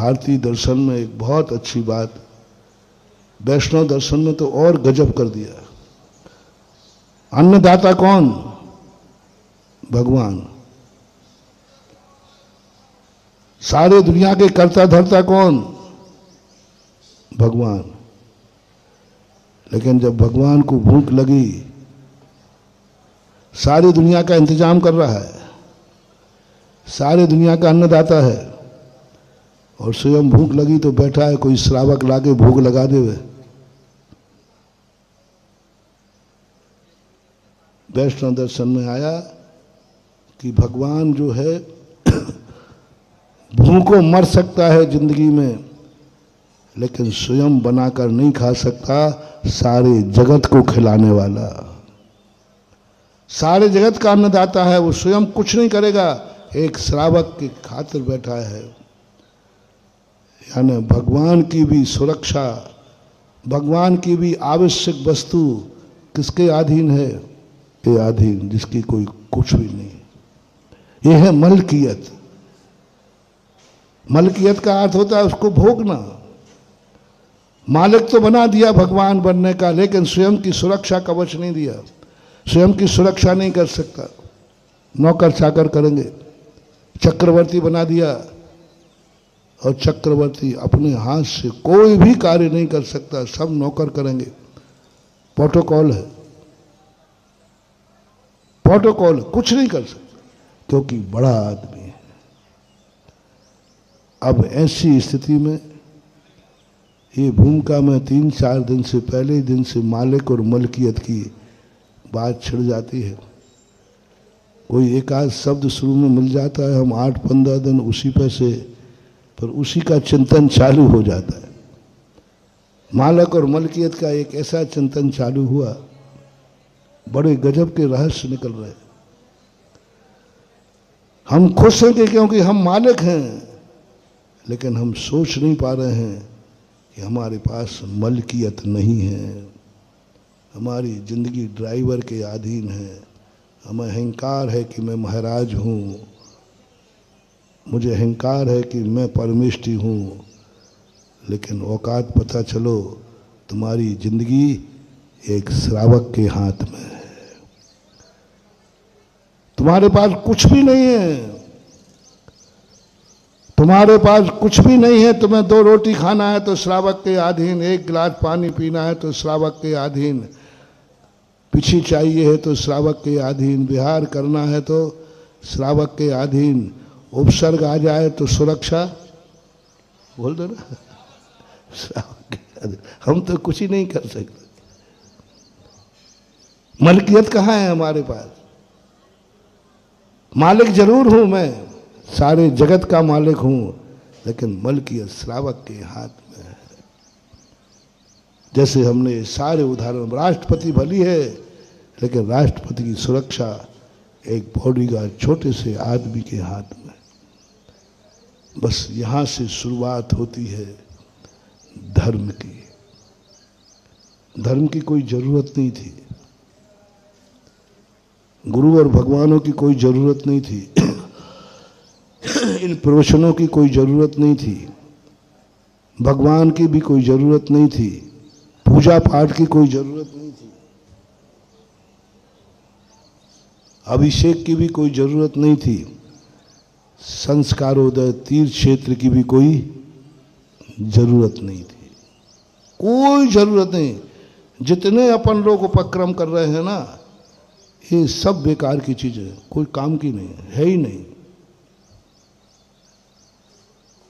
भारतीय दर्शन में एक बहुत अच्छी बात, वैष्णव दर्शन में तो और गजब कर दिया। अन्नदाता कौन? भगवान। सारे दुनिया के कर्ता धर्ता कौन? भगवान। लेकिन जब भगवान को भूख लगी, सारी दुनिया का इंतजाम कर रहा है, सारी दुनिया का अन्नदाता है, और स्वयं भूख लगी तो बैठा है कोई श्रावक लाके भोग लगा देवे। वैष्णव दर्शन में आया कि भगवान जो है भूखों मर सकता है जिंदगी में, लेकिन स्वयं बनाकर नहीं खा सकता, सारे जगत को खिलाने वाला, सारे जगत का अन्नदाता है। वो स्वयं कुछ नहीं करेगा, एक श्रावक की खातिर बैठा है। यानी भगवान की भी सुरक्षा, भगवान की भी आवश्यक वस्तु किसके अधीन है? के अधीन, जिसकी कोई कुछ भी नहीं। यह है मलकियत। मलकियत का अर्थ होता है उसको भोगना। मालिक तो बना दिया भगवान बनने का, लेकिन स्वयं की सुरक्षा कवच नहीं दिया, स्वयं की सुरक्षा नहीं कर सकता। नौकर चाकर करेंगे। चक्रवर्ती बना दिया, और चक्रवर्ती अपने हाथ से कोई भी कार्य नहीं कर सकता, सब नौकर करेंगे। प्रोटोकॉल है, प्रोटोकॉल, कुछ नहीं कर सकता क्योंकि बड़ा आदमी है। अब ऐसी स्थिति में ये भूमिका में 3-4 दिन से, पहले ही दिन से मालिक और मलकियत की बात छिड़ जाती है। कोई एक आध शब्द शुरू में मिल जाता है, हम 8-15 दिन उसी पे से, पर उसी का चिंतन चालू हो जाता है। मालिक और मलकियत का एक ऐसा चिंतन चालू हुआ, बड़े गजब के रहस्य निकल रहे। हम खुश हैं कि क्योंकि हम मालिक हैं, लेकिन हम सोच नहीं पा रहे हैं कि हमारे पास मलकियत नहीं है। हमारी जिंदगी ड्राइवर के अधीन है। हमें अहंकार है कि मैं महाराज हूँ, मुझे अहंकार है कि मैं परमेष्ठी हूँ, लेकिन औकात पता चलो तुम्हारी जिंदगी एक श्रावक के हाथ में है। तुम्हारे पास कुछ भी नहीं है, तुम्हारे पास कुछ भी नहीं है। तुम्हें 2 रोटी खाना है तो श्रावक के अधीन, 1 गिलास पानी पीना है तो श्रावक के अधीन, पिछी चाहिए है तो श्रावक के अधीन, विहार करना है तो श्रावक के अधीन, उपसर्ग आ जाए तो सुरक्षा, बोल दो ना, श्रावक के अधीन। हम तो कुछ ही नहीं कर सकते। मलकियत कहाँ है हमारे पास? मालिक जरूर हूं मैं, सारे जगत का मालिक हूं, लेकिन मलकियत श्रावक के हाथ में है। जैसे हमने सारे उदाहरण, राष्ट्रपति भली है, लेकिन राष्ट्रपति की सुरक्षा एक बॉडीगार्ड छोटे से आदमी के हाथ में। बस यहां से शुरुआत होती है धर्म की। धर्म की कोई जरूरत नहीं थी, गुरु और भगवानों की कोई जरूरत नहीं थी, इन प्रवचनों की कोई जरूरत नहीं थी, भगवान की भी कोई जरूरत नहीं थी, पूजा पाठ की कोई जरूरत नहीं थी, अभिषेक की भी कोई जरूरत नहीं थी, संस्कारोदय तीर्थ क्षेत्र की भी कोई जरूरत नहीं थी। कोई जरूरत नहीं। जितने अपन लोग उपक्रम कर रहे हैं ना, ये सब बेकार की चीजें, कोई काम की नहीं है ही नहीं।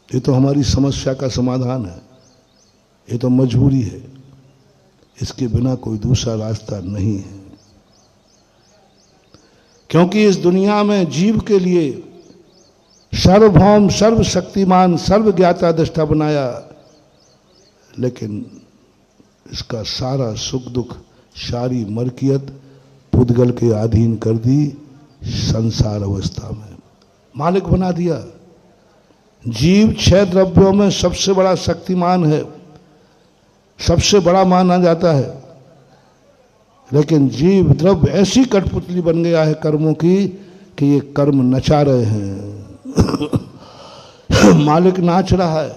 ये तो हमारी समस्या का समाधान है, ये तो मजबूरी है, इसके बिना कोई दूसरा रास्ता नहीं है। क्योंकि इस दुनिया में जीव के लिए सर्वभौम, सर्वशक्तिमान, सर्वज्ञाता दृष्टा बनाया, लेकिन इसका सारा सुख दुख, सारी मलकियत पुद्गल के अधीन कर दी। संसार अवस्था में मालिक बना दिया। जीव 6 द्रव्यों में सबसे बड़ा शक्तिमान है, सबसे बड़ा माना जाता है, लेकिन जीव द्रव्य ऐसी कठपुतली बन गया है कर्मों की कि ये कर्म नचा रहे हैं। मालिक नाच रहा है,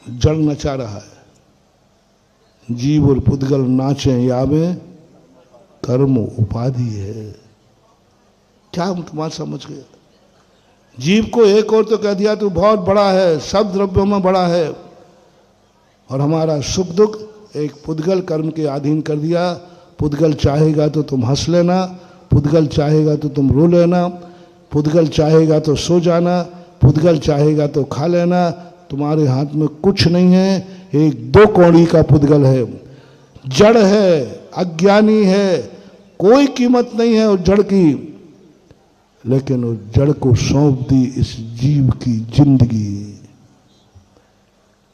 जड़ नचा रहा है। जीव और पुद्गल नाचे यावे कर्म उपाधि है। क्या हम तुम्हारा समझ गए? जीव को एक और तो कह दिया तो बहुत बड़ा है, सब द्रव्यों में बड़ा है, और हमारा सुख दुख एक पुद्गल कर्म के अधीन कर दिया। पुद्गल चाहेगा तो तुम हंस लेना, पुद्गल चाहेगा तो तुम रो लेना, पुद्गल चाहेगा तो सो जाना, पुद्गल चाहेगा तो खा लेना। तुम्हारे हाथ में कुछ नहीं है, एक दो कौड़ी का पुद्गल है, जड़ है, अज्ञानी है, कोई कीमत नहीं है उस जड़ की। लेकिन उस जड़ को सौंप दी इस जीव की जिंदगी,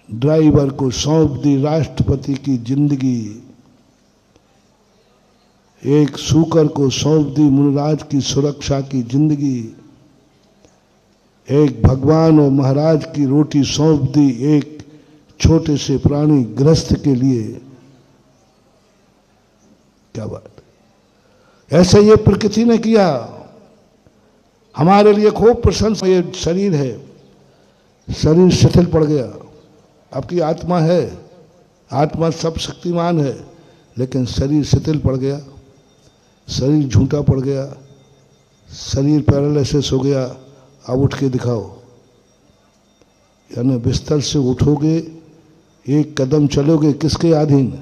ड्राइवर को सौंप दी राष्ट्रपति की जिंदगी, एक सूकर को सौंप दी मुनिराज की सुरक्षा की जिंदगी, एक भगवान और महाराज की रोटी सौंप दी एक छोटे से प्राणी गृहस्थ के लिए। क्या बात! ऐसे ये प्रकृति ने किया हमारे लिए। खूब प्रशंसा। ये शरीर है, शरीर शिथिल पड़ गया। आपकी आत्मा है, आत्मा सब शक्तिमान है, लेकिन शरीर शिथिल पड़ गया, शरीर झूठा पड़ गया, शरीर पैरालिसिस हो गया। अब उठ के दिखाओ, यानी बिस्तर से उठोगे, एक कदम चलोगे, किसके अधीन?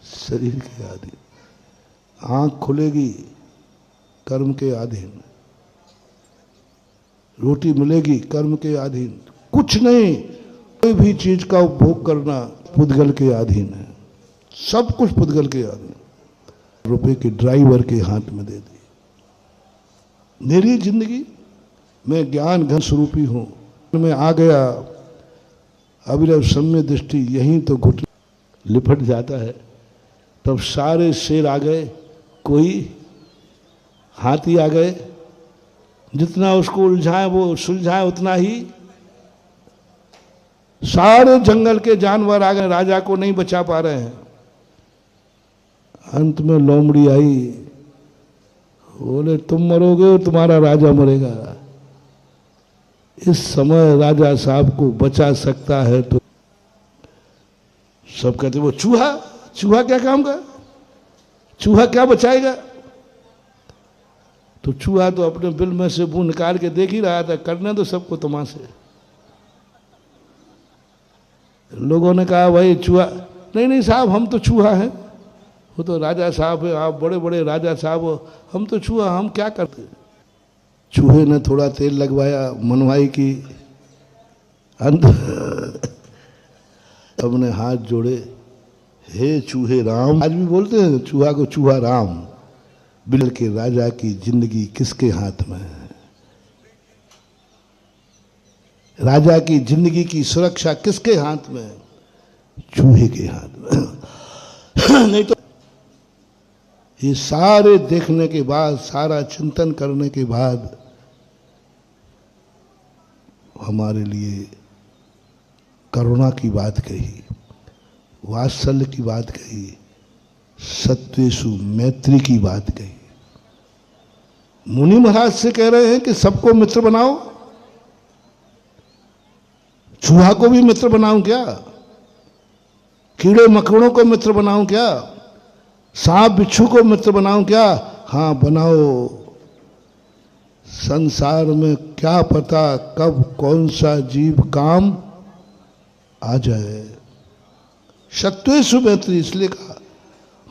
शरीर के अधीन। आंख खुलेगी, कर्म के अधीन। रोटी मिलेगी, कर्म के अधीन। कुछ नहीं, कोई भी चीज का उपभोग करना पुद्गल के अधीन है, सब कुछ पुद्गल के अधीन। रुपए के ड्राइवर के हाथ में दे दी। मेरी जिंदगी मैं ज्ञान घन स्वरूपी हूं, मैं आ गया अविरव सम्य दृष्टि, यहीं तो घुट लिपट जाता है। तब सारे शेर आ गए, कोई हाथी आ गए, जितना उसको उलझाए वो सुलझाए उतना ही। सारे जंगल के जानवर आ गए, राजा को नहीं बचा पा रहे हैं। अंत में लोमड़ी आई, बोले तुम मरोगे और तुम्हारा राजा मरेगा। इस समय राजा साहब को बचा सकता है तो सब कहते वो चूहा, चूहा क्या काम का, चूहा क्या बचाएगा? तो चूहा तो अपने बिल में से मुंह निकाल के देख ही रहा था, करने दो सबको तमाशे। लोगों ने कहा भाई चूहा, नहीं नहीं साहब हम तो चूहा हैं, वो तो राजा साहब है, आप बड़े बड़े राजा साहब हो, हम तो चूहा, हम क्या करते? चूहे ने थोड़ा तेल लगवाया मनवाई की, अंत हमने हाथ जोड़े, हे चूहे राम। आज भी बोलते हैं चूहा को चूहा राम। बिल के राजा की जिंदगी किसके हाथ में है? राजा की जिंदगी की सुरक्षा किसके हाथ में? चूहे के हाथ में। नहीं तो ये सारे देखने के बाद, सारा चिंतन करने के बाद हमारे लिए करुणा की बात कही, वात्सल्य की बात कही, सत्वेषु मैत्री की बात कही। मुनि महाराज से कह रहे हैं कि सबको मित्र बनाओ, चूहा को भी मित्र बनाऊं क्या? कीड़े मकोड़ों को मित्र बनाऊं क्या? सांप बिच्छू को मित्र बनाऊं क्या? हाँ बनाओ। संसार में क्या पता कब कौन सा जीव काम आ जाए। सत्वेषु मैत्री इसलिए कहा,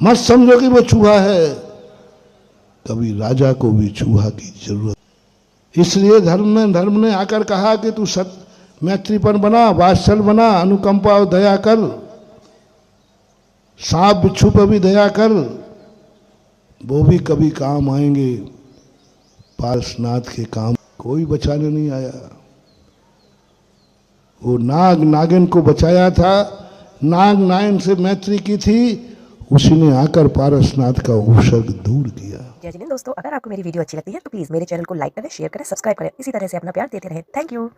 मत समझो कि वो चूहा है, कभी राजा को भी चूहा की जरूरत। इसलिए धर्म ने आकर कहा कि तू मैत्रीपन बना, वात्सल बना, अनुकंपा और दया कर, सांप बिच्छू पर भी दया कर, वो भी कभी काम आएंगे। पार्श्वनाथ के काम कोई बचाने नहीं आया। वो नाग नागिन को बचाया था, नाग नागिन से मैत्री की थी, उसी ने आकर पारसनाथ का उपसर्ग दूर किया। जय जिनेंद्र। दोस्तों अगर आपको मेरी वीडियो अच्छी लगती है तो प्लीज मेरे चैनल को लाइक करें, शेयर करें, सब्सक्राइब करें, इसी तरह से अपना प्यार देते रहें। Thank you.